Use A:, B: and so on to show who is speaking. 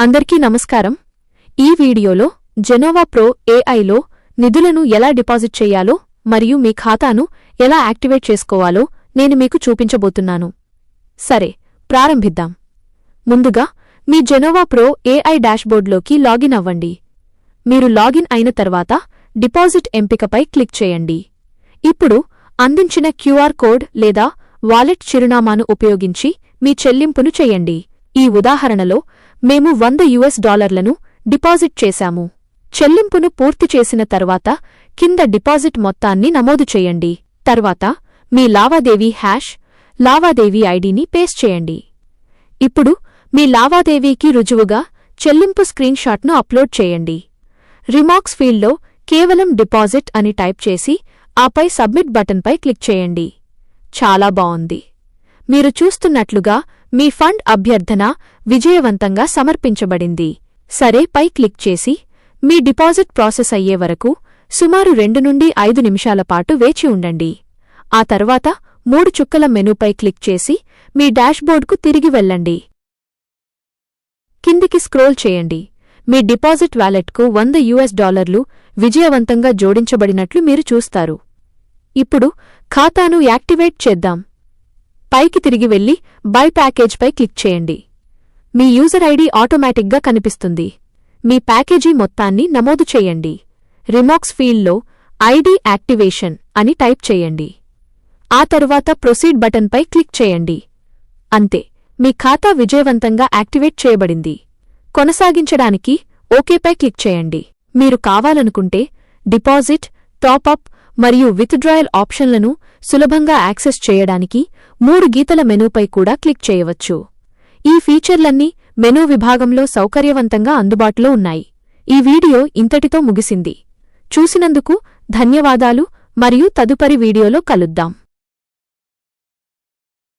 A: అందరికీ నమస్కారం. ఈ వీడియోలో జెనోవా ప్రో ఏఐలో నిధులను ఎలా డిపాజిట్ చేయాలో మరియు మీ ఖాతాను ఎలా యాక్టివేట్ చేసుకోవాలో నేను మీకు చూపించబోతున్నాను. సరే, ప్రారంభిద్దాం. ముందుగా మీ జెనోవా ప్రో ఏఐ డాష్బోర్డ్లోకి లాగిన్ అవ్వండి. మీరు లాగిన్ అయిన తర్వాత డిపాజిట్ ఎంపికపై క్లిక్ చేయండి. ఇప్పుడు అందించిన క్యూఆర్ కోడ్ లేదా వాలెట్ చిరునామాను ఉపయోగించి మీ చెల్లింపును చేయండి. ఈ ఉదాహరణలో మేము $100 డిపాజిట్ చేశాము. చెల్లింపును పూర్తి చేసిన తర్వాత కింద డిపాజిట్ మొత్తాన్ని నమోదు చేయండి. తర్వాత మీ లావాదేవీ ఐడిని పేస్ట్ చేయండి. ఇప్పుడు మీ లావాదేవీకి రుజువుగా చెల్లింపు స్క్రీన్షాట్ను అప్లోడ్ చేయండి. రిమార్క్స్ ఫీల్డ్లో కేవలం డిపాజిట్ అని టైప్ చేసి ఆపై సబ్మిట్ బటన్పై క్లిక్ చేయండి. చాలా బావుంది. మీరు చూస్తున్నట్లుగా మీ ఫండ్ అభ్యర్థన విజయవంతంగా సమర్పించబడింది. సరే పై క్లిక్ చేసి మీ డిపాజిట్ ప్రాసెస్ అయ్యే వరకు సుమారు 2 నుండి 5 నిమిషాల పాటు వేచి ఉండండి. ఆ తర్వాత 3 చుక్కల మెనూపై క్లిక్ చేసి మీ డాష్బోర్డ్కు తిరిగి వెళ్ళండి. కిందికి స్క్రోల్ చేయండి. మీ డిపాజిట్ వాలెట్కు $100 విజయవంతంగా జోడించబడినట్లు మీరు చూస్తారు. ఇప్పుడు ఖాతాను యాక్టివేట్ చేద్దాం. పైకి తిరిగి వెళ్లి బై ప్యాకేజ్పై క్లిక్ చేయండి. మీ యూజర్ ఐడి ఆటోమేటిక్గా కనిపిస్తుంది. మీ ప్యాకేజీ మొత్తాన్ని నమోదు చేయండి. రిమార్క్స్ ఫీల్డ్లో ఐడి యాక్టివేషన్ అని టైప్ చేయండి. ఆ తరువాత ప్రొసీడ్ బటన్పై క్లిక్ చేయండి. అంతే, మీ ఖాతా విజయవంతంగా యాక్టివేట్ చేయబడింది. కొనసాగించడానికి ఓకేపై క్లిక్ చేయండి. మీరు కావాలనుకుంటే డిపాజిట్, టాపప్ మరియు విత్డ్రాయల్ ఆప్షన్లను సులభంగా యాక్సెస్ చేయడానికి 3 గీతల మెనూపై కూడా క్లిక్ చేయవచ్చు. ఈ ఫీచర్లన్నీ మెనూ విభాగంలో సౌకర్యవంతంగా అందుబాటులో ఉన్నాయి. ఈ వీడియో ఇంతటితో ముగిసింది. చూసినందుకు ధన్యవాదాలు మరియు తదుపరి వీడియోలో కలుద్దాం.